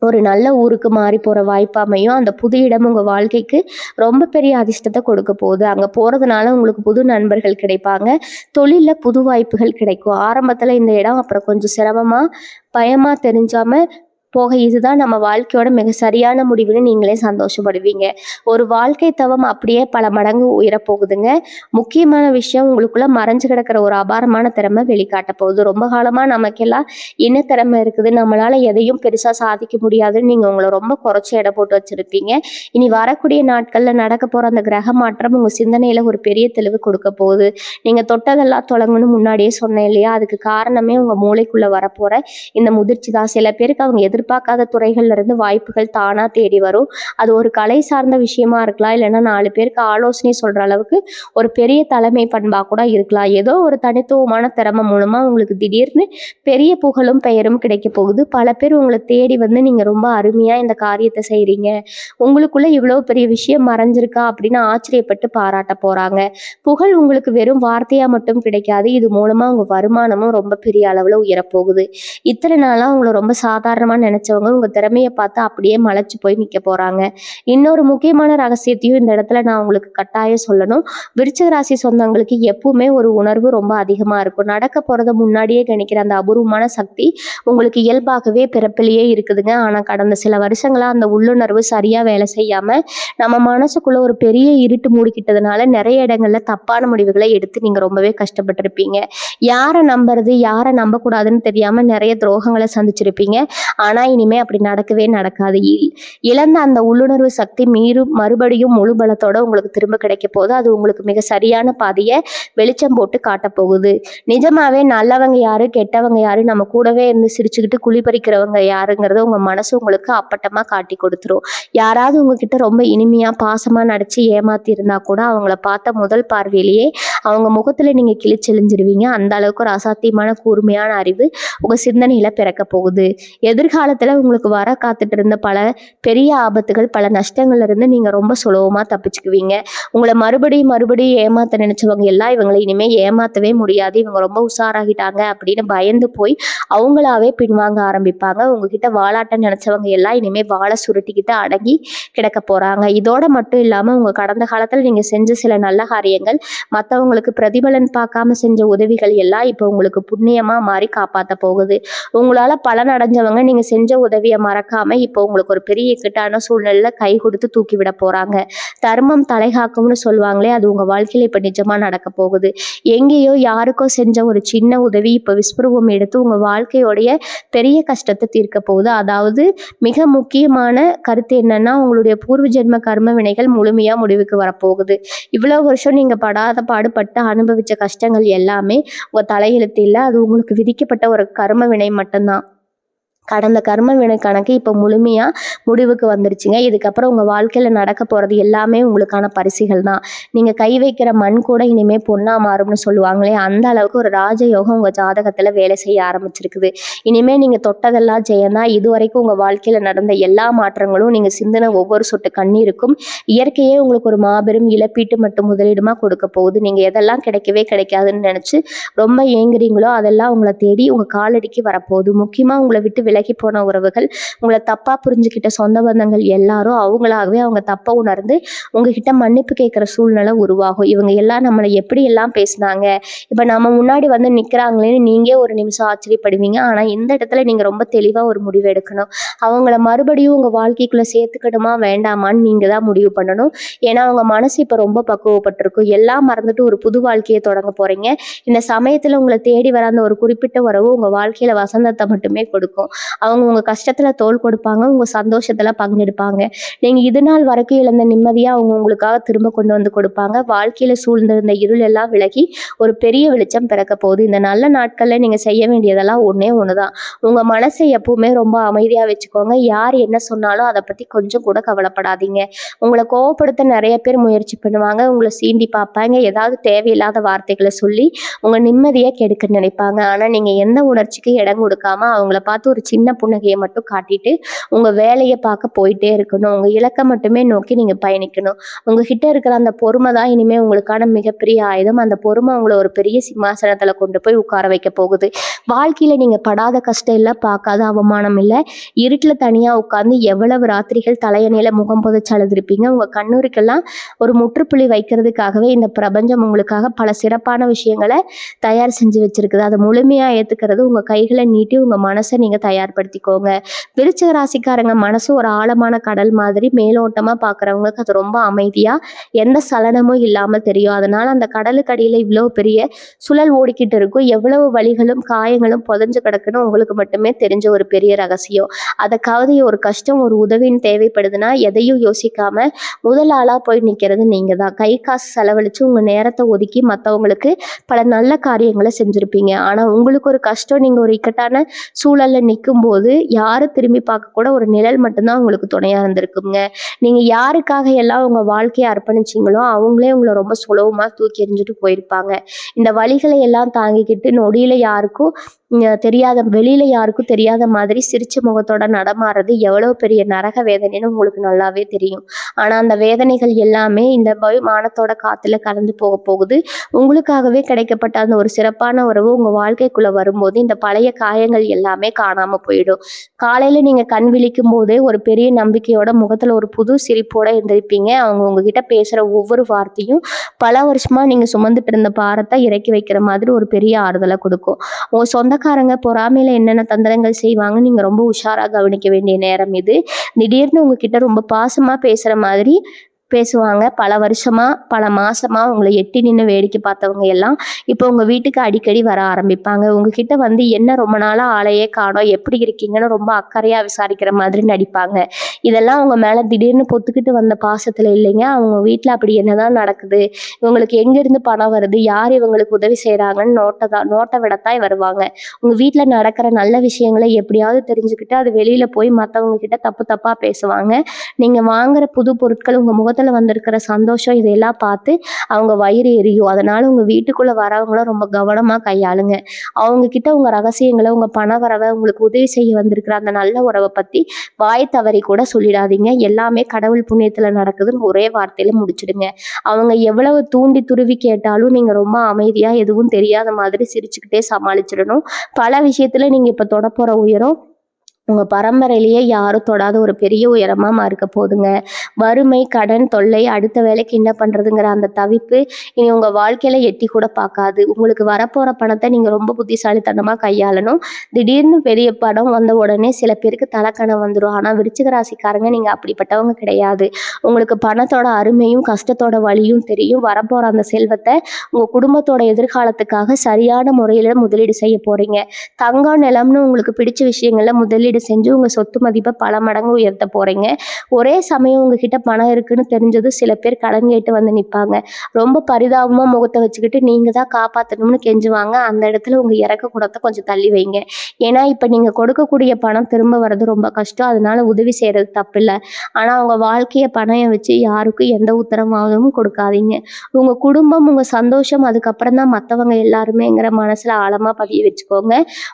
ஒரு நல்ல ஊருக்கு மாறி போகிற வாய்ப்பு அமையும். அந்த புது இடம் உங்கள் வாழ்க்கைக்கு ரொம்ப பெரிய அதிர்ஷ்டத்தை கொடுக்க போகுது. அங்கே போகிறதுனால உங்களுக்கு புது நண்பர்கள் கிடைப்பாங்க. தொழிலில் புது வாய்ப்புகள் கிடைக்கும். ஆரம்பத்தில் இந்த இடம் அப்புறம் கொஞ்சம் சிரமமாக, பயமாக தெரிஞ்சாமல் போக இதுதான் நம்ம வாழ்க்கையோட மிக சரியான முடிவுன்னு நீங்களே சந்தோஷப்படுவீங்க. ஒரு வாழ்க்கை தவம் அப்படியே பல மடங்கு உயரப்போகுதுங்க. முக்கியமான விஷயம், உங்களுக்குள்ள மறைஞ்சு கிடக்கிற ஒரு அபாரமான திறமை வெளிக்காட்ட போகுது. ரொம்ப காலமாக நமக்கெல்லாம் என்ன திறமை இருக்குது, நம்மளால் எதையும் பெருசாக சாதிக்க முடியாதுன்னு நீங்கள் உங்களை ரொம்ப குறைச்சி எடை போட்டு வச்சுருப்பீங்க. இனி வரக்கூடிய நாட்களில் நடக்க போகிற அந்த கிரக மாற்றம் உங்கள் சிந்தனையில் ஒரு பெரிய தெளிவு கொடுக்க போகுது. நீங்கள் தொட்டதெல்லாம் தொடங்கணும்னு முன்னாடியே சொன்னேன் இல்லையா, அதுக்கு காரணமே உங்கள் மூளைக்குள்ளே வரப்போகிற இந்த முதிர்ச்சி தான். சில பேருக்கு அவங்க எதிர்பார்க்காத துறைகள்ல இருந்து வாய்ப்புகள் தானா தேடி வரும். அது ஒரு கலை சார்ந்த விஷயமா இருக்கலாம், இல்லைன்னா 4 பேருக்கு ஆலோசனை சொல்ற அளவுக்கு ஒரு பெரிய தலைமை பண்பா கூட இருக்கலாம். ஏதோ ஒரு தனித்துவமான திறமை மூலமா உங்களுக்கு திடீர்னு பெரிய புகழும் பெயரும் கிடைக்க போகுது. பல பேர் உங்களை தேடி வந்து நீங்க ரொம்ப அருமையா இந்த காரியத்தை செய்றீங்க, உங்களுக்குள்ள இவ்வளவு பெரிய விஷயம் மறைஞ்சிருக்கா அப்படின்னு ஆச்சரியப்பட்டு பாராட்ட போறாங்க. புகழ் உங்களுக்கு வெறும் வார்த்தையா மட்டும் கிடைக்காது, இது மூலமா உங்க வருமானமும் ரொம்ப பெரிய அளவுல உயரப்போகுது. இத்தனை நாளா உங்களை ரொம்ப சாதாரணமா நினைச்சவங்க உங்க திறமையை பார்த்து அப்படியே மலைச்சு போய் நிக்க போறாங்க. இன்னொரு முக்கியமான ரகசியத்தையும் இந்த இடத்துல நான் உங்களுக்கு கட்டாயம் சொல்லணும். விருச்சிக ராசி சொந்தங்களுக்கு எப்பவுமே ஒரு உணர்வு ரொம்ப அதிகமா இருக்கும். நடக்க போறதை முன்னாடியே கணிக்கிற அந்த அபூர்வமான சக்தி உங்களுக்கு இயல்பாகவே பிறப்பிலேயே இருக்குதுங்க. ஆனா கடந்த சில வருஷங்களா அந்த உள்ளுணர்வு சரியா வேலை செய்யாம நம்ம மனசுக்குள்ள ஒரு பெரிய இருட்டு மூடிக்கிட்டதுனால நிறைய இடங்கள்ல தப்பான முடிவுகளை எடுத்து நீங்க ரொம்பவே கஷ்டப்பட்டிருப்பீங்க. யாரை நம்புறது யாரை நம்பக்கூடாதுன்னு தெரியாம நிறைய துரோகங்களை சந்திச்சிருப்பீங்க. ஆனா இனிமே அப்படி நடக்கவே நடக்காது. இழந்த அந்த உள்ளுணர்வு சக்தி மறுபடியும் முழு பலத்தோட உங்களுக்கு திரும்ப கிடைக்க போகுது. அது உங்களுக்கு மிக சரியான பாதையை வெளிச்சம் போட்டு காட்ட போகுது. நிஜமாவே நல்லவங்க யாரு கெட்டவங்க யாரு, நம்ம கூடவே இருந்து சிரிச்சுக்கிட்டு குழிபறிக்கிறவங்க யாருங்கிறத உங்க மனசு உங்களுக்கு அப்பட்டமா காட்டி கொடுத்துரும். யாராவது உங்ககிட்ட ரொம்ப இனிமையா பாசமா நடிச்சு ஏமாத்தி இருந்தா கூட அவங்கள பார்த்த முதல் பார்வையிலேயே அவங்க முகத்துல நீங்க கிழிச்செழிஞ்சிருவீங்க. அந்த அளவுக்கு ஒரு அசாத்தியமான கூர்மையான அறிவு உங்க சிந்தனையில பிறக்க போகுது. எதிர்காலத்துல உங்களுக்கு வர காத்துட்டு இருந்த பல பெரிய ஆபத்துகள் பல நஷ்டங்கள்ல இருந்து நீங்க ரொம்ப சுலபமா தப்பிச்சுக்குவீங்க. உங்களை மறுபடியும் ஏமாத்த நினைச்சவங்க எல்லாம் இவங்களை இனிமே ஏமாத்தவே முடியாது, இவங்க ரொம்ப உஷாராகிட்டாங்க அப்படின்னு பயந்து போய் அவங்களாவே பின்வாங்க ஆரம்பிப்பாங்க. உங்ககிட்ட வாலாட்ட நினைச்சவங்க எல்லாம் இனிமே வாழை சுருட்டிக்கிட்டு அடங்கி கிடக்க போறாங்க. இதோட மட்டும் இல்லாம உங்க கடந்த காலத்துல நீங்க செஞ்ச சில நல்ல காரியங்கள், மற்றவங்களுக்கு பிரதிபலன் பார்க்காம செஞ்ச உதவிகள் எல்லாம் இப்போ உங்களுக்கு புண்ணியமா மாறி காப்பாத்த போகுது. உங்களால பலன் அடைஞ்சவங்க நீங்க செஞ்ச உதவியை மறக்காம இப்போ உங்களுக்கு ஒரு பெரிய இக்கட்டான சூழ்நிலையில கை கொடுத்து தூக்கி விட போறாங்க. தர்மம் தலைகாக்கும்னு சொல்லுவாங்களே, அது உங்க வாழ்க்கையில இப்ப நிஜமா நடக்க போகுது. எங்கேயோ யாருக்கோ செஞ்ச ஒரு சின்ன உதவி இப்ப விஸ்வரூபம் எடுத்து உங்க வாழ்க்கையோடைய பெரிய கஷ்டத்தை தீர்க்க போகுது. அதாவது மிக முக்கியமான கருத்து என்னன்னா, உங்களுடைய பூர்வ ஜென்ம கர்ம வினைகள் முழுமையா முடிவுக்கு வரப்போகுது. இவ்வளவு வருஷம் நீங்க படாத பாடுபட்டு அனுபவிச்ச கஷ்டங்கள் எல்லாமே உங்க தலையெழுத்து இல்லை, அது உங்களுக்கு விதிக்கப்பட்ட ஒரு கர்ம வினை மட்டும்தான். கடந்த கர்ம வினை கணக்கு இப்போ முழுமையா முடிவுக்கு வந்துருச்சுங்க. இதுக்கப்புறம் உங்க வாழ்க்கையில நடக்க போறது எல்லாமே உங்களுக்கான பரிசுகள் தான். நீங்க கை வைக்கிற மண் கூட இனிமே பொண்ணா மாறும்னு சொல்லுவாங்களே, அந்த அளவுக்கு ஒரு ராஜயோகம் உங்க ஜாதகத்துல வேலை செய்ய ஆரம்பிச்சிருக்குது. இனிமே நீங்க தொட்டதெல்லாம் ஜெயம்தான். இதுவரைக்கும் உங்க வாழ்க்கையில நடந்த எல்லா மாற்றங்களும், நீங்க சிந்தின ஒவ்வொரு சொட்டு கண்ணீருக்கும் இயற்கையே உங்களுக்கு ஒரு மாபெரும் இழப்பீட்டு மற்றும் முதலீடுமா கொடுக்க போகுது. நீங்க எதெல்லாம் கிடைக்கவே கிடைக்காதுன்னு நினைச்சு ரொம்ப ஏங்குறீங்களோ அதெல்லாம் உங்களை தேடி உங்க காலடிக்கு வரப்போகுது. முக்கியமா உங்களை விட்டு விலகி போன உறவுகள், உங்களை தப்பா புரிஞ்சுக்கிட்ட சொந்த பந்தங்கள் எல்லாரும் அவங்களாகவே அவங்க தப்பை உணர்ந்து உங்ககிட்ட மன்னிப்பு கேட்குற சூழ்நிலை உருவாகும். இவங்க எல்லாம் நம்மளை எப்படி எல்லாம் பேசினாங்க, இப்போ நம்ம முன்னாடி வந்து நிற்கிறாங்களேன்னு நீங்க ஒரு நிமிஷம் ஆச்சரியப்படுவீங்க. ஆனால் இந்த இடத்துல நீங்க ரொம்ப தெளிவாக ஒரு முடிவு எடுக்கணும். அவங்கள மறுபடியும் உங்க வாழ்க்கைக்குள்ள சேர்த்துக்கணுமா வேண்டாமான்னு நீங்க தான் முடிவு பண்ணணும். ஏன்னா அவங்க மனசு இப்போ ரொம்ப பக்குவப்பட்டிருக்கும். எல்லாம் மறந்துட்டு ஒரு புது வாழ்க்கையை தொடங்க போறீங்க. இந்த சமயத்துல உங்களை தேடி வர அந்த ஒரு குறிப்பிட்ட உறவு உங்க வாழ்க்கையில வசந்தத்தை மட்டுமே கொடுக்கும். அவங்க உங்க கஷ்டத்துல தோள் கொடுப்பாங்க, உங்க சந்தோஷத்துல பங்கெடுப்பாங்க. நீங்க இது நாள் வரைக்கும் இழந்த நிம்மதியா அவங்க உங்களுக்காக திரும்ப கொண்டு வந்து கொடுப்பாங்க. வாழ்க்கையில சூழ்ந்திருந்த இருள் எல்லாம் விலகி ஒரு பெரிய வெளிச்சம் பிறக்க போகுது. இந்த நல்ல நாட்கள்ல நீங்க செய்ய வேண்டியதெல்லாம் ஒண்ணே ஒண்ணுதான். உங்க மனசை எப்பவுமே ரொம்ப அமைதியா வச்சுக்கோங்க. யார் என்ன சொன்னாலும் அதை பத்தி கொஞ்சம் கூட கவலைப்படாதீங்க. உங்களை கோவப்படுத்த நிறைய பேர் முயற்சி பண்ணுவாங்க, உங்களை சீண்டி பார்ப்பாங்க, ஏதாவது தேவையில்லாத வார்த்தைகளை சொல்லி உங்க நிம்மதியை கெடுக்க நினைப்பாங்க. ஆனா நீங்க எந்த உணர்ச்சிக்கு இடம் கொடுக்காம அவங்கள பார்த்து ஒரு சின்ன புன்னகையை மட்டும் காட்டிட்டு உங்க வேலையை பார்க்க போயிட்டே இருக்கணும். உங்க இலக்கை மட்டுமே நோக்கி நீங்க பயணிக்கணும். உங்ககிட்ட இருக்கிற அந்த பொறுமை தான் இனிமே உங்களுக்கான மிகப்பெரிய ஆயுதம். அந்த பொறுமை உங்களை ஒரு பெரிய சிம்மாசனத்துல கொண்டு போய் உட்கார வைக்க போகுது. வாழ்க்கையில நீங்க படாத கஷ்டம் இல்லை, பார்க்காத அவமானம் இல்லை. இருட்டுல தனியா உட்கார்ந்து எவ்வளவு ராத்திரிகள் தலையணையில முகம் புதைச்சு அழுதுருப்பீங்க. உங்க கண்ணூருக்கெல்லாம் ஒரு முற்றுப்புள்ளி வைக்கிறதுக்காகவே இந்த பிரபஞ்சம் உங்களுக்காக பல சிறப்பான விஷயங்களை தயார் செஞ்சு வச்சிருக்குது. அதை முழுமையா ஏத்துக்கிறது உங்க கைகளை நீட்டி உங்க மனசை நீங்க தயார்படுத்திக்கோங்க. விருச்சிக ராசிக்காரங்க மனசு ஒரு ஆழமான கடல் மாதிரி. மேலோட்டமா பார்க்குறவங்களுக்கு அது ரொம்ப அமைதியா எந்த சலனமும் இல்லாம தெரியும். அதனால அந்த கடலுக்கு அடியில இவ்வளவு பெரிய சுழல் ஓடிக்கிட்டு இருக்கும். எவ்வளவு வலிகளும் காயங்களும் புதைஞ்சு கிடக்குன்னு உங்களுக்கு மட்டுமே தெரிஞ்ச ஒரு பெரிய ரகசியம். அதுக்காவது ஒரு கஷ்டம் ஒரு உதவின்னு தேவைப்படுதுன்னா எதையும் யோசிக்காம முதல் ஆளா போய் நிற்கிறது நீங்க தான். கை காசு செலவழிச்சு உங்க நேரத்தை ஒதுக்கி மற்றவங்களுக்கு பல நல்ல காரியங்களை செஞ்சிருப்பீங்க. ஆனா உங்களுக்கு ஒரு கஷ்டம், நீங்க ஒரு இக்கட்டான சூழல்ல நிற்கும் இருக்கும்போது யாரும் திரும்பி பார்க்க கூட ஒரு நிழல் மட்டும்தான் உங்களுக்கு துணையா இருந்திருக்குங்க. நீங்க யாருக்காக எல்லாம் உங்க வாழ்க்கைய அர்ப்பணிச்சீங்களோ, அவங்களே உங்கள ரொம்ப சுலபமா தூக்கி எறிஞ்சுட்டு போயிருப்பாங்க. இந்த வலிகளை எல்லாம் தாங்கிக்கிட்டு நொடியில யாருக்கும் தெரியாத வெளியில யாருக்கும் தெரியாத மாதிரி சிரிச்ச முகத்தோட நடமாடுறது எவ்வளவு பெரிய நரக வேதனைன்னு உங்களுக்கு நல்லாவே தெரியும். ஆனா அந்த வேதனைகள் எல்லாமே இந்த மானத்தோட காத்துல கலந்து போக போகுது. உங்களுக்காகவே கிடைக்கப்பட்ட அந்த ஒரு சிறப்பான உறவு உங்க வாழ்க்கைக்குள்ள வரும்போது இந்த பழைய காயங்கள் எல்லாமே காணாம போயிடும். காலையில நீங்க கண் விழிக்கும் போதே ஒரு பெரிய நம்பிக்கையோட முகத்துல ஒரு புது சிரிப்போட எந்திரிப்பீங்க. அவங்க உங்ககிட்ட பேசுற ஒவ்வொரு வார்த்தையும் பல வருஷமா நீங்க சுமந்துட்டு இருந்த பாரத்தை இறக்கி வைக்கிற மாதிரி ஒரு பெரிய ஆறுதலை கொடுக்கும். உங்க சொந்தக்காரங்க பொறாமையில என்னென்ன தந்திரங்கள் செய்வாங்க நீங்க ரொம்ப உஷாரா கவனிக்க வேண்டிய நேரம் இது. திடீர்னு உங்ககிட்ட ரொம்ப பாசமா பேசுற மாதிரி பேசுவாங்க. பல வருஷமா, பல மாசமா உங்கள எட்டி நின்னு வேடிக்கை பார்த்தவங்க எல்லாம், இப்போ உங்க வீட்டுக்கு அடிக்கடி வர ஆரம்பிப்பாங்க. உங்ககிட்ட வந்து என்ன ரொம்ப நாளா ஆளையே காணோம், எப்படி இருக்கீங்கன்னு ரொம்ப அக்கறையா விசாரிக்கிற மாதிரி நடிப்பாங்க. இதெல்லாம் உங்க மேல திடீர்னு பொத்துக்கிட்டு வந்த பாசத்துல இல்லைங்க. அவங்க வீட்ல அப்படி என்னதான் நடக்குது? இவங்களுக்கு எங்கேருந்து பணம் வருது? யார் இவங்களுக்கு உதவி செய்றாங்கன்னு நோட்ட விடத்தான் வருவாங்க. உங்க வீட்ல நடக்கிற நல்ல விஷயங்கள எப்படியாவது தெரிஞ்சுக்கிட்டு, அது வெளியில போய் மத்தவங்க கிட்ட தப்பு தப்பா பேசுவாங்க. நீங்க வாங்குற புது பொருட்கள் உங்க முகத்துல வந்திருக்கிற சந்தோஷம் இதையெல்லாம் பார்த்து அவங்க வயிறு எரியும். அதனால உங்க வீட்டுக்குள்ள வரவங்கள ரொம்ப கவனமா கையாளுங்க. அவங்க கிட்ட உங்க ரகசியங்கள, உங்க பண வரவ, உங்களுக்கு உதவி செய்ய வந்திருக்கிற அந்த நல்ல உறவ பத்தி வாய் தவறி கூட சொல்லிடாதீங்க. எல்லாமே கடவுள் புண்ணியத்துல நடக்குதுன்னு ஒரே வார்த்தையில முடிச்சிடுங்க. அவங்க எவ்வளவு தூண்டி துருவி கேட்டாலும் நீங்க ரொம்ப அமைதியா எதுவும் தெரியாத மாதிரி சிரிச்சுக்கிட்டே சமாளிச்சிடணும். பல விஷயத்துல நீங்க இப்ப தொடப்போற உயரம் உங்க பரம்பரையிலேயே யாரும் தொடாத ஒரு பெரிய உயரமா இருக்க போதுங்க. வறுமை, கடன் தொல்லை, அடுத்த வேலைக்கு என்ன பண்றதுங்கிற அந்த தவிப்பு இனி உங்க வாழ்க்கையில எட்டி கூட பார்க்காது. உங்களுக்கு வரப்போற பணத்தை நீங்க ரொம்ப புத்திசாலித்தனமா கையாளணும். திடீர்னு பெரிய படம் வந்த உடனே சில பேருக்கு தலக்கணம் வந்துடும். ஆனா விருச்சிக ராசிக்காரங்க நீங்க அப்படிப்பட்டவங்க கிடையாது. உங்களுக்கு பணத்தோட அருமையும் கஷ்டத்தோட வலியும் தெரியும். வரப்போற அந்த செல்வத்தை உங்க குடும்பத்தோட எதிர்காலத்துக்காக சரியான முறையில முதலீடு செய்ய போறீங்க. தங்கம், நிலம்னு உங்களுக்கு பிடிச்ச விஷயங்கள்ல முதலீடு செஞ்சு உங்க சொத்து மதிப்பை பல மடங்கு உயர்த்த போறீங்க. ஒரே சமயம் உங்ககிட்ட பணம் இருக்குன்னு தெரிஞ்சது சில பேர் கடன் கேட்டு வந்து நிற்பாங்க. ரொம்ப பரிதாபமா முகத்தை வச்சுக்கிட்டு நீங்க தான் காப்பாற்றணும்னு கெஞ்சுவாங்க. அந்த இடத்துல உங்க இறக்க குணத்தை கொஞ்சம் தள்ளி வைங்க. ஏன்னா இப்ப நீங்க கொடுக்கக்கூடிய பணம் திரும்ப வர்றது ரொம்ப கஷ்டம். அதனால உதவி செய்யறது தப்பு இல்லை. ஆனா உங்க வாழ்க்கைய பணம் வச்சு யாருக்கும் எந்த உத்தரவாதமும் கொடுக்காதீங்க. உங்க குடும்பம், உங்க சந்தோஷம், அதுக்கப்புறம் தான் மற்றவங்க எல்லாருமேங்கிற மனசுல ஆழமா பதிய வச்சுக்கோங்க.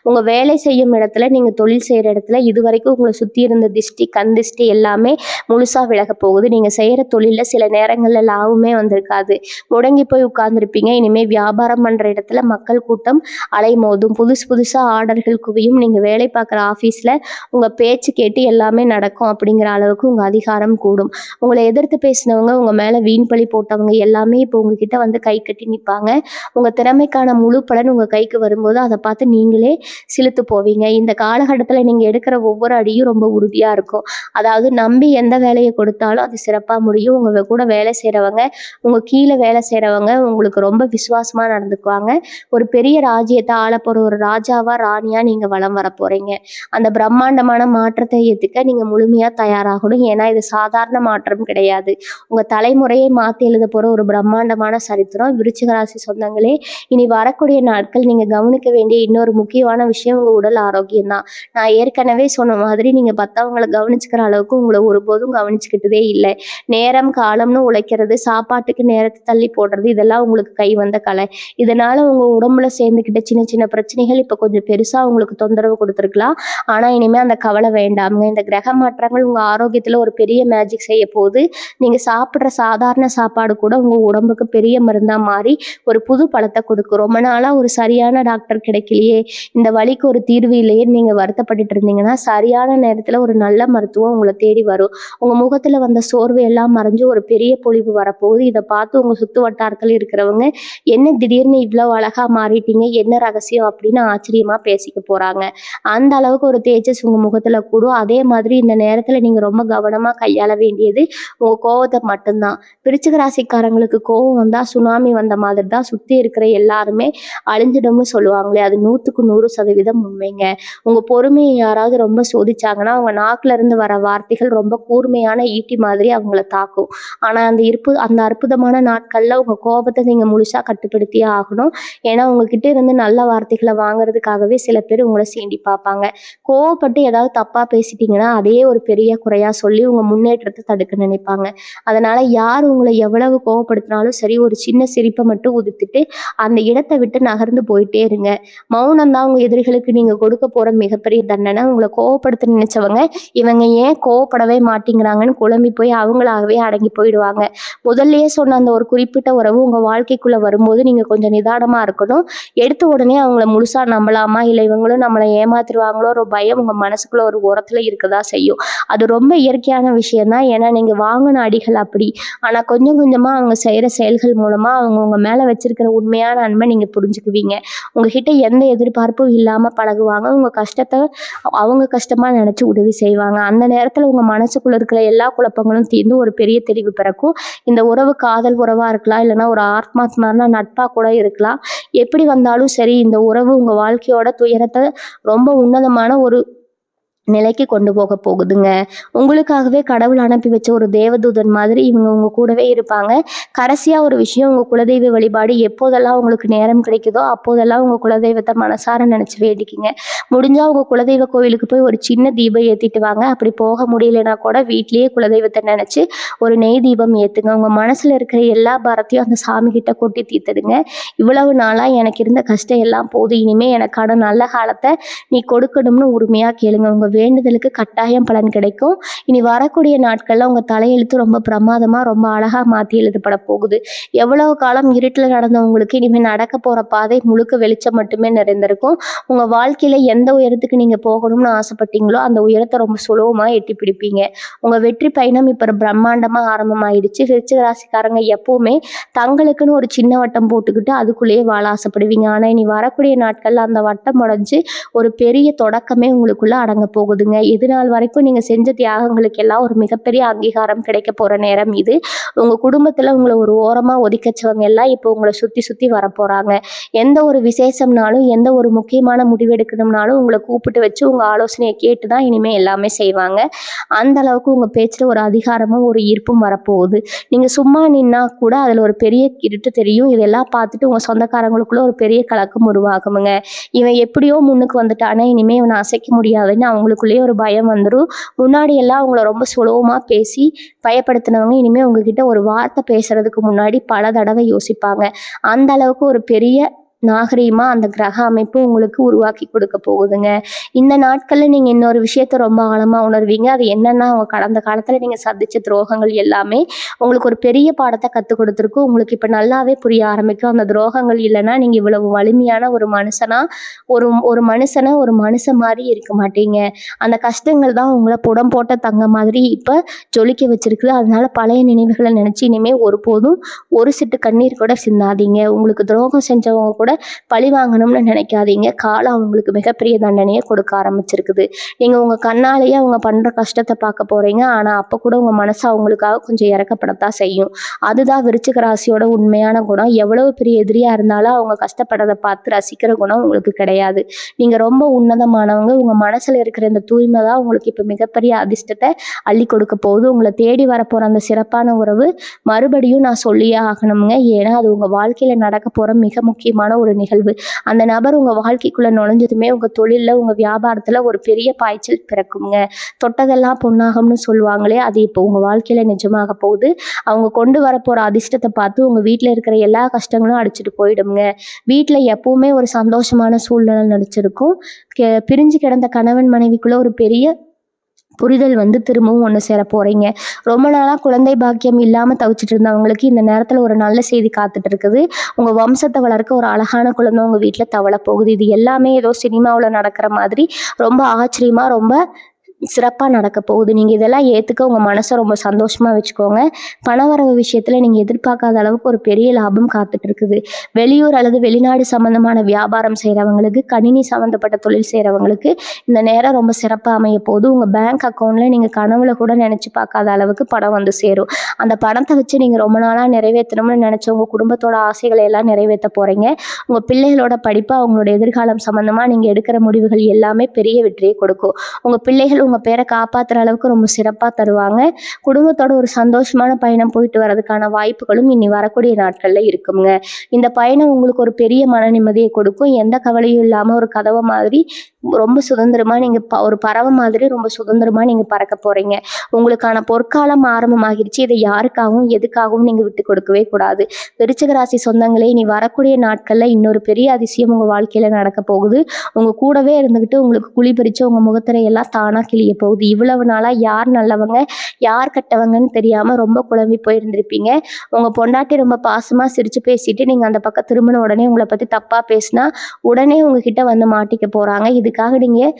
உங்க வேலை செய்யும் இடத்துல, நீங்க தொழில் செய்யற இடத்துல இதுவரைக்கும் உங்களை சுத்தி இருந்த திஷ்டி, கண் திஷ்டி எல்லாமே முழுசா விலக போகுது. நீங்க செய்யற தொழில்ல சில நேரங்கள்ல லாபமே வந்திருக்காது. முடங்கி போய் உட்கார்ந்துருப்பீங்க. இனிமே வியாபாரம் பண்ற இடத்துல மக்கள் கூட்டம் அலைமோதும். புதுசா ஆர்டர்கள் குவியும். நீங்க வேலை பார்க்குற ஆஃபீஸ்ல உங்க பேச்சு கேட்டு எல்லாமே நடக்கும் அப்படிங்கிற அளவுக்கு உங்க அதிகாரம் கூடும். உங்களை எதிர்த்து பேசினவங்க, உங்க மேல வீண் பழி போட்டவங்க எல்லாமே இப்போ உங்ககிட்ட வந்து கை கட்டி நிற்பாங்க. உங்க திறமைக்கான முழு பலன் உங்க கைக்கு வரும்போது அதை பார்த்து நீங்களே சிலுத்து போவீங்க. இந்த காலகட்டத்தில் நீங்க எடுக்கிற ஒவ்வொரு அடியும் ரொம்ப உறுதியா இருக்கும். அதாவது நம்பி எந்த வேலையை கொடுத்தாலும் அது சிறப்பா முடியும். உங்க கூட வேலை செய்றவங்க, உங்க கீழே வேலை செய்றவங்க உங்களுக்கு ரொம்ப விசுவாசமா நடந்துக்குவாங்க. ஒரு பெரிய ராஜ்யத்தை ஆளப்போற ஒரு ராஜாவா, ராணியா நீங்க வலம் வர போறீங்க. அந்த பிரம்மாண்டமான மாற்றத்தை ஏத்துக்க நீங்க முழுமையா தயாராகணும். ஏன்னா இது சாதாரண மாற்றம் கிடையாது. உங்க தலைமுறையை மாத்தி எழுத போற ஒரு பிரம்மாண்டமான சரித்திரம். விருச்சிக ராசி சொந்தங்களே, இனி வரக்கூடிய நாட்கள் நீங்க கவனிக்க வேண்டிய இன்னொரு முக்கியமான விஷயம் உங்க உடல் ஆரோக்கியம் தான். நான் ஏற்கனவே சொன்ன மாதிரி நீங்க மத்தவங்களை கவனிச்சுக்கிற அளவுக்கு உங்களை ஒருபோதும் கவனிச்சுக்கிட்டதே இல்லை. நேரம் காலம்னு உழைக்கிறது, சாப்பாட்டுக்கு நேரத்தை தள்ளி போடுறது, இதெல்லாம் உங்களுக்கு கை வந்த கலை. இதனால உங்க உடம்புல சேர்ந்துக்கிட்ட சின்ன சின்ன பிரச்சனைகள் இப்ப கொஞ்சம் பெருசா உங்களுக்கு தொந்தரவு கொடுத்துருக்கலாம். ஆனா இனிமே அந்த கவலை வேண்டாமுங்க. இந்த கிரக மாற்றங்கள் உங்க ஆரோக்கியத்துல ஒரு பெரிய மேஜிக் செய்ய போகுது. நீங்க சாப்பிட்ற சாதாரண சாப்பாடு கூட உங்க உடம்புக்கு பெரிய மருந்தா மாறி ஒரு புது பலத்தை கொடுக்கும். ரொம்ப நாளா ஒரு சரியான டாக்டர் கிடைக்கலையே, இந்த வலிக்கு ஒரு தீர்வு இல்லையே நீங்க வருத்தப்பட்டுட்டு இருந்தீங்கன்னா, சரியான நேரத்துல ஒரு நல்ல மருத்துவம் உங்களை தேடி வரும். உங்க முகத்துல வந்த சோர்வு எல்லாம் மறைஞ்சு ஒரு பெரிய பொலிவு வரப்போகுது. இதை பார்த்து உங்க சுத்து வட்டாரத்துல இருக்கிறவங்க, என்ன திடீர்னு இவ்வளவு அழகா மாறிட்டீங்க, என்ன ரகசியம் அப்படின்னு ஆச்சரியமா பேசிக்க போறாங்க. அந்த அளவுக்கு ஒரு தேஜஸ் உங்க முகத்துல கூடும். அதே மாதிரி இந்த நேரத்துல நீங்க ரொம்ப கவனமா கையாள வேண்டியது உங்க கோவத்தை மட்டும்தான். விருச்சிக ராசிக்காரங்களுக்கு கோவம் வந்தா சுனாமி வந்த மாதிரி தான். சுத்தி இருக்கிற எல்லாருமே அழிஞ்சிடும்னு சொல்லுவாங்களே, அது 100க்கு 100% உண்மைங்க. உங்க பொறுமையை யாராவது யாரையாவது ரொம்ப சோதிச்சாங்கன்னா அவங்க நாக்குல இருந்து வர வார்த்தைகள் ரொம்ப கூர்மையான ஈட்டி மாதிரி அவங்கள தாக்கும். ஆனா அந்த அற்புதமான நாட்கள்ல உங்க கோபத்தை நீங்க முழுசா கட்டுப்படுத்தியே ஆகணும். ஏன்னா உங்ககிட்ட இருந்து நல்ல வார்த்தைகளை வாங்குறதுக்காகவே சில பேர் உங்களை சீண்டி பார்ப்பாங்க. கோவப்பட்டு ஏதாவது தப்பா பேசிட்டீங்கன்னா அதையே ஒரு பெரிய குறையா சொல்லி உங்க முன்னேற்றத்தை தடுக்க நினைப்பாங்க. அதனால யார் உங்களை எவ்வளவு கோவப்படுத்தினாலும் சரி, ஒரு சின்ன சிரிப்பை மட்டும் உதிர்த்துட்டு அந்த இடத்தை விட்டு நகர்ந்து போயிட்டே இருங்க. மௌனம் தான் உங்க எதிரிகளுக்கு நீங்க கொடுக்க போற மிகப்பெரிய தண்டனை. உங்களை கோவப்படுத்த நினைச்சவங்க இவங்க ஏன் கோவப்படவே மாட்டேங்கிறாங்கன்னு குழம்பி போய் அவங்களாகவே அடங்கி போயிடுவாங்க. முதல்லயே சொன்ன அந்த ஒரு குறிப்பிட்ட உறவு உங்க வாழ்க்கைக்குள்ள வரும்போது நீங்க கொஞ்சம் நிதானமா இருக்கணும். எடுத்த உடனே அவங்கள முழுசா நம்பலாமா, இல்லை இவங்களும் நம்மளை ஏமாத்திருவாங்களோ ஒரு பயம் உங்க மனசுக்குள்ள ஒரு ஓரத்துல இருக்கதா செய்யும். அது ரொம்ப இயற்கையான விஷயம் தான். ஏன்னா நீங்க வாங்கின அடிகள் அப்படி. ஆனா கொஞ்சம் கொஞ்சமா அவங்க செய்யற செயல்கள் மூலமா அவங்க உங்க மேல வச்சிருக்கிற உண்மையான அன்பை நீங்க புரிஞ்சுக்குவீங்க. உங்ககிட்ட எந்த எதிர்பார்ப்பும் இல்லாம பழகுவாங்க. உங்க கஷ்டத்தை அவங்க கஷ்டமா நினைச்சு உதவி செய்வாங்க. அந்த நேரத்துல உங்க மனசுக்குள்ள இருக்கிற எல்லா குழப்பங்களும் தீர்ந்து ஒரு பெரிய தெளிவு பிறக்கும். இந்த உறவு காதல் உறவா இருக்கலாம், இல்லைன்னா ஒரு ஆத்மாத்மான நட்பா கூட இருக்கலாம். எப்படி வந்தாலும் சரி, இந்த உறவு உங்க வாழ்க்கையோட துயரத்தை ரொம்ப உன்னதமான ஒரு நிலைக்கு கொண்டு போக போகுதுங்க. உங்களுக்காகவே கடவுள் அனுப்பி வச்ச ஒரு தேவதூதன் மாதிரி இவங்க உங்க கூடவே இருப்பாங்க. கடைசியா ஒரு விஷயம், உங்க குலதெய்வ வழிபாடு எப்போதெல்லாம் உங்களுக்கு நேரம் கிடைக்குதோ அப்போதெல்லாம் உங்க குலதெய்வத்தை மனசார நினைச்சு வேண்டிக்கிங்க. முடிஞ்சா உங்க குலதெய்வ கோயிலுக்கு போய் ஒரு சின்ன தீபம் ஏத்திட்டு வாங்க. அப்படி போக முடியலன்னா கூட வீட்லயே குலதெய்வத்தை நினைச்சு ஒரு நெய் தீபம் ஏத்துங்க. உங்க மனசுல இருக்கிற எல்லா பாரத்தையும் அந்த சாமி கிட்ட கொட்டி தீர்த்துடுங்க. இவ்வளவு நாளா எனக்கு இருந்த கஷ்டம் எல்லாம் போதும், இனிமே எனக்கான நல்ல காலத்தை நீ கொடுக்கணும்னு உரிமையா கேளுங்க. உங்க வேண்டுதலுக்கு கட்டாயம் பலன் கிடைக்கும். இனி வரக்கூடிய நாட்கள்ல உங்க தலையெழுத்து ரொம்ப பிரமாதமா ரொம்ப அழகா மாத்தி எழுதப்பட போகுது. எவ்வளவு காலம் இருட்டில் நடந்தவங்களுக்கு இனிமே நடக்க போற பாதை முழுக்க வெளிச்சம் மட்டுமே நிறைந்திருக்கும். உங்க வாழ்க்கையில எந்த உயரத்துக்கு நீங்க போகணும்னு ஆசைப்பட்டீங்களோ அந்த உயரத்தை ரொம்ப சுலபமா எட்டி பிடிப்பீங்க. உங்க வெற்றி பயணம் இப்ப பிரம்மாண்டமா ஆரம்பமாயிடுச்சு. விருச்சிக ராசிக்காரங்க எப்பவுமே தங்களுக்குன்னு ஒரு சின்ன வட்டம் போட்டுக்கிட்டு அதுக்குள்ளேயே வாழ ஆசைப்படுவீங்க. ஆனா இனி வரக்கூடிய நாட்கள்ல அந்த வட்டம் உடைஞ்சு ஒரு பெரிய தொடக்கமே உங்களுக்குள்ள அடங்க போகுதுங்க. இது நாள் வரைக்கும் நீங்க செஞ்ச தியாகங்களுக்கு எல்லாம் ஒரு மிகப்பெரிய அங்கீகாரம் கிடைக்க போற நேரம் இது. உங்க குடும்பத்துல உங்களை ஒரு ஓரமா ஒதுக்கச்சவங்க எல்லாம் இப்போ உங்களை சுத்தி சுத்தி வரப்போறாங்க. எந்த ஒரு விசேஷம்னாலும் எந்த ஒரு முக்கியமான முடிவெடுக்கணும்னாலும் உங்களை கூப்பிட்டு வச்சு உங்க ஆலோசனையை கேட்டுதான் இனிமே எல்லாமே செய்வாங்க. அந்த அளவுக்கு உங்க பேச்சுல ஒரு அதிகாரமும் ஒரு ஈர்ப்பும் வரப்போகுது. நீங்க சும்மா நின்னா கூட அதுல ஒரு பெரிய இருட்டு தெரியும். இதெல்லாம் பார்த்துட்டு உங்க சொந்தக்காரங்களுக்குள்ள ஒரு பெரிய கலக்கம் உருவாகுமுங்க. இவன் எப்படியோ முன்னுக்கு வந்துட்டானே, இனிமே இவனை அசைக்க முடியாதுன்னு அவங்களுக்குள்ளேயே ஒரு பயம் வந்துடும். முன்னாடி எல்லாம் அவங்கள ரொம்ப சுலபமா பேசி பயப்படுத்தினவங்க இனிமே உங்ககிட்ட ஒரு வார்த்தை பேசுறதுக்கு முன்னாடி பல தடவை யோசிப்பாங்க. அந்த அளவுக்கு ஒரு பெரிய நாகரீகமா அந்த கிரக அமைப்பு உங்களுக்கு உருவாக்கி கொடுக்க போகுதுங்க. இந்த நாட்கள்ல நீங்க இன்னொரு விஷயத்த ரொம்ப ஆழமா உணர்வீங்க. அது என்னன்னா, அவங்க கடந்த காலத்துல நீங்க சந்திச்ச துரோகங்கள் எல்லாமே உங்களுக்கு ஒரு பெரிய பாடத்தை கற்றுக் கொடுத்துருக்கும். உங்களுக்கு இப்ப நல்லாவே புரிய ஆரம்பிக்கும். அந்த துரோகங்கள் இல்லைன்னா நீங்க இவ்வளவு வலிமையான ஒரு மனுஷனா ஒரு ஒரு மனுஷனை ஒரு மனுஷன் மாதிரி இருக்க மாட்டீங்க. அந்த கஷ்டங்கள் தான் உங்களை புடம் போட்ட தங்க மாதிரி இப்ப ஜொலிக்க வச்சிருக்குது. அதனால பழைய நினைவுகளை நினைச்சு இனிமே ஒருபோதும் ஒரு சிட்டு கண்ணீர் கூட சிந்தாதீங்க. உங்களுக்கு துரோகம் செஞ்சவங்க கூட பழி வாங்கணும்னு நினைக்காதீங்க. காலம் அவங்களுக்கு மிகப்பெரிய தண்டனையை கொடுக்க ஆரம்பிச்சிருக்குது. நீங்க உங்க கண்ணாலேயே அவங்க பண்ற கஷ்டத்தை பார்க்க போறீங்க. ஆனா அப்ப கூட உங்க மனசு அவங்களுக்காக கொஞ்சம் இறக்கப்படத்தான் செய்யும். அதுதான் விருச்சிக ராசியோட உண்மையான குணம். எவ்வளவு பெரிய எதிரியா இருந்தாலும் அவங்க கஷ்டப்படுறதை பார்த்து ரசிக்கிற குணம் உங்களுக்கு கிடையாது. நீங்க ரொம்ப உன்னதமானவங்க. உங்க மனசுல இருக்கிற இந்த தூய்மை தான் உங்களுக்கு இப்ப மிகப்பெரிய அதிர்ஷ்டத்தை அள்ளி கொடுக்க போகுது. உங்களை தேடி வரப்போற அந்த சிறப்பான உறவு மறுபடியும் நான் சொல்லியே ஆகணுங்க. ஏன்னா அது உங்க வாழ்க்கையில நடக்க போற மிக முக்கியமான ஒரு நிகழ்வு. அந்த நபர் உங்க வாழ்க்கைக்குள்ள நுழைஞ்சதுமே உங்க தொழில்ல உங்க வியாபாரத்துல ஒரு பெரிய பாய்ச்சல் பிறக்குங்க. தொட்டதெல்லாம் பொன்னாகும்னு சொல்லுவாங்களே, அது இப்போ உங்க வாழ்க்கையில நிஜமாக போகுது. அவங்க கொண்டு வரப்போற அதிர்ஷ்டத்தை பார்த்து உங்க வீட்டுல இருக்கிற எல்லா கஷ்டங்களும் அடிச்சுட்டு போயிடுங்க. வீட்டுல எப்பவுமே ஒரு சந்தோஷமான சூழ்நிலை நடிச்சிருக்கும். பிரிஞ்சு கிடந்த கணவன் மனைவிக்குள்ள ஒரு பெரிய புரிதல் வந்து திரும்பவும் ஒன்று சேர போறீங்க. ரொம்ப நாளாக குழந்தை பாக்கியம் இல்லாமல் தவிச்சிட்டு இருந்தவங்களுக்கு இந்த நேரத்தில் ஒரு நல்ல செய்தி காத்துட்டு இருக்குது. உங்கள் வம்சத்தை வளர்க்க ஒரு அழகான குழந்தை உங்கள் வீட்டில் தவள போகுது. இது எல்லாமே ஏதோ சினிமாவில் நடக்கிற மாதிரி ரொம்ப ஆச்சரியமாக ரொம்ப சிறப்பாக நடக்க போகுது. நீங்கள் இதெல்லாம் ஏற்றுக்க உங்கள் மனசை ரொம்ப சந்தோஷமாக வச்சுக்கோங்க. பணவரவு விஷயத்தில் நீங்கள் எதிர்பார்க்காத அளவுக்கு ஒரு பெரிய லாபம் காத்துட்டு இருக்குது. வெளியூர் அல்லது வெளிநாடு சம்மந்தமான வியாபாரம் செய்கிறவங்களுக்கு, கணினி சம்மந்தப்பட்ட தொழில் செய்கிறவங்களுக்கு இந்த நேரம் ரொம்ப சிறப்பாக அமைய போகுது. உங்கள் பேங்க் அக்கௌண்ட்டில் நீங்கள் கனவுல கூட நினச்சி பார்க்காத அளவுக்கு பணம் வந்து சேரும். அந்த பணத்தை வச்சு நீங்கள் ரொம்ப நாளாக நிறைவேற்றணும்னு நினச்ச உங்கள் குடும்பத்தோட ஆசைகளை எல்லாம் நிறைவேற்ற போகிறீங்க. உங்கள் பிள்ளைகளோட படிப்பு, அவங்களோட எதிர்காலம் சம்மந்தமாக நீங்கள் எடுக்கிற முடிவுகள் எல்லாமே பெரிய வெற்றியை கொடுக்கும். உங்கள் பிள்ளைகள் உங்கள் பேரை காப்பாற்றுற அளவுக்கு ரொம்ப சிறப்பாக தருவாங்க. குடும்பத்தோட ஒரு சந்தோஷமான பயணம் போயிட்டு வர்றதுக்கான வாய்ப்புகளும் இனி வரக்கூடிய நாட்களில் இருக்குங்க. இந்த பயணம் உங்களுக்கு ஒரு பெரிய மன நிம்மதியை கொடுக்கும். எந்த கவலையும் இல்லாமல் ஒரு கதவை மாதிரி ரொம்ப சுதந்திரமாக நீங்கள் ஒரு பறவை மாதிரி ரொம்ப சுதந்திரமாக நீங்கள் பறக்க போகிறீங்க. உங்களுக்கான பொற்காலம் ஆரம்பமாகிடுச்சு. இதை யாருக்காகவும் எதுக்காகவும் நீங்கள் விட்டு கொடுக்கவே கூடாது. விருச்சிக ராசி சொந்தங்களே, இனி வரக்கூடிய நாட்களில் இன்னொரு பெரிய அதிசயம் உங்கள் வாழ்க்கையில் நடக்க போகுது. உங்கள் கூடவே இருந்துக்கிட்டு உங்களுக்கு குழி பறித்து உங்கள் முகத்திரையெல்லாம் தானாக கிளிய போகுது. இவ்வளவு நாளாக யார் நல்லவங்க யார் கெட்டவங்கன்னு தெரியாமல் ரொம்ப குழம்பி போயிருந்திருப்பீங்க. உங்கள் பொண்டாட்டி ரொம்ப பாசமாக சிரித்து பேசிட்டு நீங்கள் அந்த பக்கம் திரும்பின உடனே உங்களை பற்றி தப்பாக பேசினா உடனே உங்ககிட்ட வந்து மாட்டிக்க போகிறாங்க. இதுக்காக நீங்கள்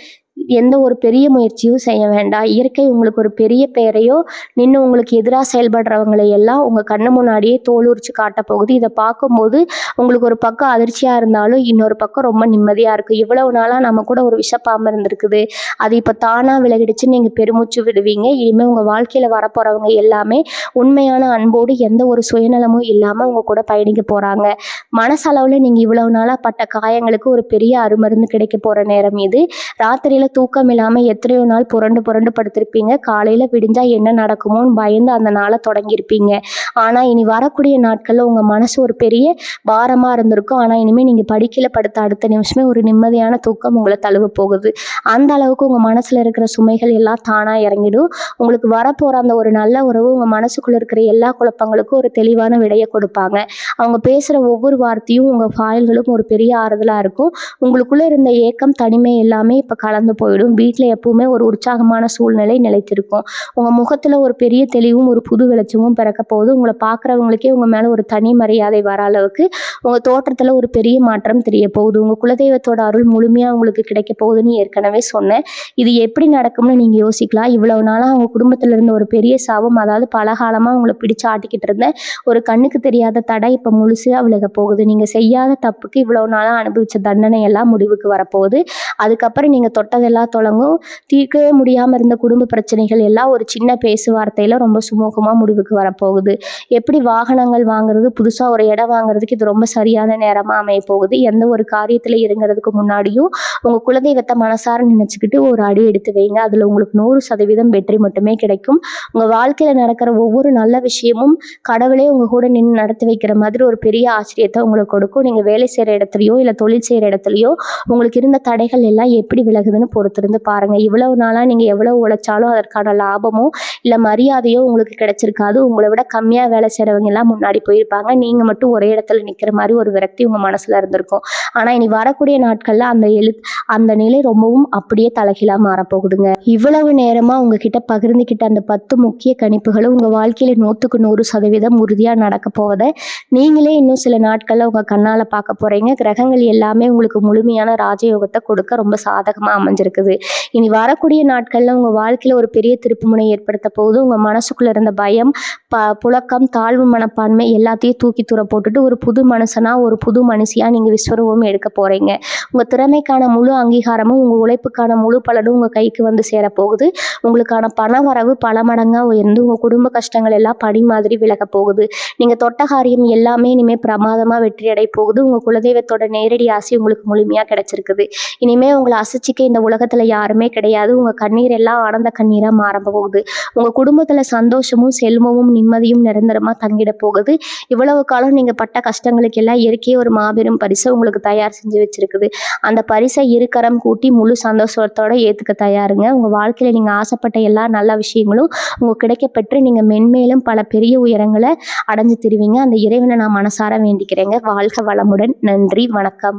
எந்த ஒரு பெரிய முயற்சியும் செய்ய வேண்டாம். இயற்கை உங்களுக்கு ஒரு பெரிய பெயரையோ நின்று உங்களுக்கு எதிராக செயல்படுறவங்களை எல்லாம் உங்கள் கண்ணு முன்னாடியே தோல் உரிச்சு காட்ட போகுது. இதை பார்க்கும்போது உங்களுக்கு ஒரு பக்கம் அதிர்ச்சியாக இருந்தாலும் இன்னொரு பக்கம் ரொம்ப நிம்மதியாக இருக்குது. இவ்வளவு நாளாக நம்ம கூட ஒரு விஷப்பாம்பு இருந்திருக்குது, அது இப்போ தானாக விலகிடுச்சு, நீங்கள் பெருமூச்சு விடுவீங்க. இனிமேல் உங்கள் வாழ்க்கையில் வரப்போகிறவங்க எல்லாமே உண்மையான அன்போடு எந்த ஒரு சுயநலமும் இல்லாமல் உங்கள் கூட பயணிக்க போகிறாங்க. மனசளவில் நீங்கள் இவ்வளவு நாளாக பட்ட காயங்களுக்கு ஒரு பெரிய அருமருந்து கிடைக்க போகிற நேரம் இது. ராத்திரியில் தூக்கம் இல்லாமல் எத்தனையோ நாள் புரண்டு புரண்டு படுத்திருப்பீங்க. காலையில் விடிஞ்சா என்ன நடக்குமோன்னு பயந்து அந்த நாளை தொடங்கியிருப்பீங்க. ஆனால் இனி வரக்கூடிய நாட்களில் உங்கள் மனசு ஒரு பெரிய பாரமாக இருந்திருக்கும். ஆனால் இனிமேல் நீங்கள் படிக்கல படுத்த அடுத்த நிமிஷமே ஒரு நிம்மதியான தூக்கம் உங்களை தழுவ போகுது. அந்த அளவுக்கு உங்கள் மனசில் இருக்கிற சுமைகள் எல்லாம் தானாக இறங்கிடும். உங்களுக்கு வரப்போகிற அந்த ஒரு நல்ல உறவு உங்கள் மனசுக்குள்ளே இருக்கிற எல்லா குழப்பங்களுக்கும் ஒரு தெளிவான விடையை கொடுப்பாங்க. அவங்க பேசுகிற ஒவ்வொரு வார்த்தையும் உங்கள் ஃபாயில்களும் ஒரு பெரிய ஆறுதலாக இருக்கும். உங்களுக்குள்ளே இருந்த ஏக்கம், தனிமை எல்லாமே இப்போ கலந்து போயிடும். வீட்டில் எப்பவுமே ஒரு உற்சாகமான சூழ்நிலை நிலைத்திருக்கும். உங்கள் முகத்தில் ஒரு பெரிய தெளிவும் ஒரு புது வெளிச்சமும் பிறக்க போகுது. உங்களை பார்க்குறவங்களுக்கே உங்கள் மேலே ஒரு தனி மரியாதை வர அளவுக்கு உங்கள் தோற்றத்தில் ஒரு பெரிய மாற்றம் தெரிய போகுது. உங்கள் குலதெய்வத்தோட அருள் முழுமையாக உங்களுக்கு கிடைக்க போகுதுன்னு ஏற்கனவே சொன்னேன். இது எப்படி நடக்கும்னு நீங்கள் யோசிக்கலாம். இவ்வளவு நாளாக அவங்க குடும்பத்தில் இருந்த ஒரு பெரிய சாபம், அதாவது பல காலமாக உங்களை பிடிச்சு ஆட்டிக்கிட்டு இருந்த ஒரு கண்ணுக்கு தெரியாத தடை இப்போ முழுசாக விலக போகுது. நீங்கள் செய்யாத தப்புக்கு இவ்வளவு நாளாக அனுபவித்த தண்டனை எல்லாம் முடிவுக்கு வரப்போகுது. அதுக்கப்புறம் நீங்கள் தொட்டதெல்லாம் தொடங்கும். தீர்க்கவே முடியாமல் இருந்த குடும்ப பிரச்சனைகள் எல்லாம் ஒரு சின்ன பேசுவார்த்தையில் ரொம்ப சுமூகமாக முடிவுக்கு வரப்போகுது. எப்படி வாகனங்கள் வாங்குறது, புதுசாக ஒரு இடம் வாங்குறதுக்கு இது ரொம்ப சரியான நேரமாக அமைய போகுது. எந்த ஒரு காரியத்தில் இறங்குறதுக்கு முன்னாடியும் உங்கள் குலதெய்வத்தை மனசார நினச்சிக்கிட்டு ஒரு அடி எடுத்து வைங்க. அதில் உங்களுக்கு 100% வெற்றி மட்டுமே கிடைக்கும். உங்கள் வாழ்க்கையில் நடக்கிற ஒவ்வொரு நல்ல விஷயமும் கடவுளே உங்கள் கூட நின்று நடத்தி வைக்கிற மாதிரி ஒரு பெரிய ஆச்சரியத்தை உங்களுக்கு கொடுக்கும். நீங்கள் வேலை செய்கிற இடத்துலையோ இல்லை தொழில் செய்கிற இடத்துலையோ உங்களுக்கு இருந்த தடைகள் எல்லாம் எப்படி விலகுதுன்னு பொறுத்திருந்து பாருங்கள். இவ்வளவு நாளாக நீங்கள் எவ்வளவு உழைச்சாலும் அதற்கான லாபமோ இல்லை மரியாதையோ உங்களுக்கு கிடைச்சிருக்காது. உங்களை விட கம்மியாக வேலை செய்கிறவங்க எல்லாம் முன்னாடி போயிருப்பாங்க. நீங்கள் மட்டும் ஒரே இடத்துல நிற்கிற மாதிரி ஒரு விரக்தி உங்கள் மனசில் இருந்திருக்கும். ஆனால் இனி வரக்கூடிய நாட்களில் அந்த நிலை ரொம்பவும் அப்படியே தலைகீழாக மாறப்போகுதுங்க. இவ்வளவு நேரமாக உங்ககிட்ட பகிர்ந்துக்கிட்ட அந்த 10 முக்கிய கணிப்புகளும் உங்கள் வாழ்க்கையில் 100% உறுதியாக நடக்க போவதை நீங்களே இன்னும் சில நாட்களில் உங்கள் கண்ணால் பார்க்க போகிறீங்க. கிரகங்கள் எல்லாமே உங்களுக்கு முழுமையான ராஜயோகத்தை கொடுக்க ரொம்ப சாதகமாக அமைஞ்சிருக்குது. இனி வரக்கூடிய நாட்களில் உங்கள் வாழ்க்கையில் ஒரு பெரிய திருப்புமுனை ஏற்படுத்த போகுது. உங்கள் மனசுக்குள்ளே இருந்த பயம், புழக்கம், தாழ்வு மனப்பான்மை எல்லாத்தையும் தூக்கி தூர போட்டுட்டு ஒரு புது மனுஷனாக ஒரு புது மனுஷியாக நீங்கள் விஸ்வரூபம் எடுக்க போகிறீங்க. உங்கள் திறமைக்கான முழு அங்கீகாரமும் உங்கள் உழைப்புக்கான முழு பலனும் உங்கள் கைக்கு வந்து சேரப்போகுது. உங்களுக்கான பண வரவு பல மடங்காக உயர்ந்து உங்கள் குடும்ப கஷ்டங்கள் எல்லாம் படி மாதிரி விலக போகுது. நீங்கள் தொட்ட காரியம் எல்லாமே இனிமேல் பிரமாதமாக வெற்றியடை போகுது. உங்கள் குலதெய்வத்தோட நேரடி ஆசை உங்களுக்கு முழுமையாக கிடைச்சிருக்குது. இனிமேல் உங்களை அசைச்சிக்க இந்த உலகத்தில் யாருமே கிடையாது. உங்கள் கண்ணீர் எல்லாம் ஆனந்த கண்ணீராக மாற போகுது. உங்கள் குடும்பத்தில் சந்தோஷமும் செல்வமும் நிம்மதியும் நிரந்தரமாக தங்கிட போகுது. இவ்வளவு காலம் நீங்கள் பட்ட கஷ்டங்களுக்கு எல்லாம் இயற்கையே ஒரு மாபெரும் பரிசை உங்களுக்கு தயார் செஞ்சு வச்சிருக்குது. அந்த பரிசை இருக்கரம் கூட்டி முழு சந்தோஷத்தோட ஏற்றுக்க தயாருங்க. உங்கள் வாழ்க்கையில் நீங்கள் ஆசைப்பட்ட எல்லா நல்ல விஷயங்களும் உங்களுக்கு கிடைக்கப்பெற்று நீங்கள் மென்மேலும் பல பெரிய உயரங்களை அடைஞ்சு திருவீங்க. அந்த இறைவனை நான் மனசார வேண்டிக்கிறேங்க. வாழ்க வளமுடன். நன்றி, வணக்கம்.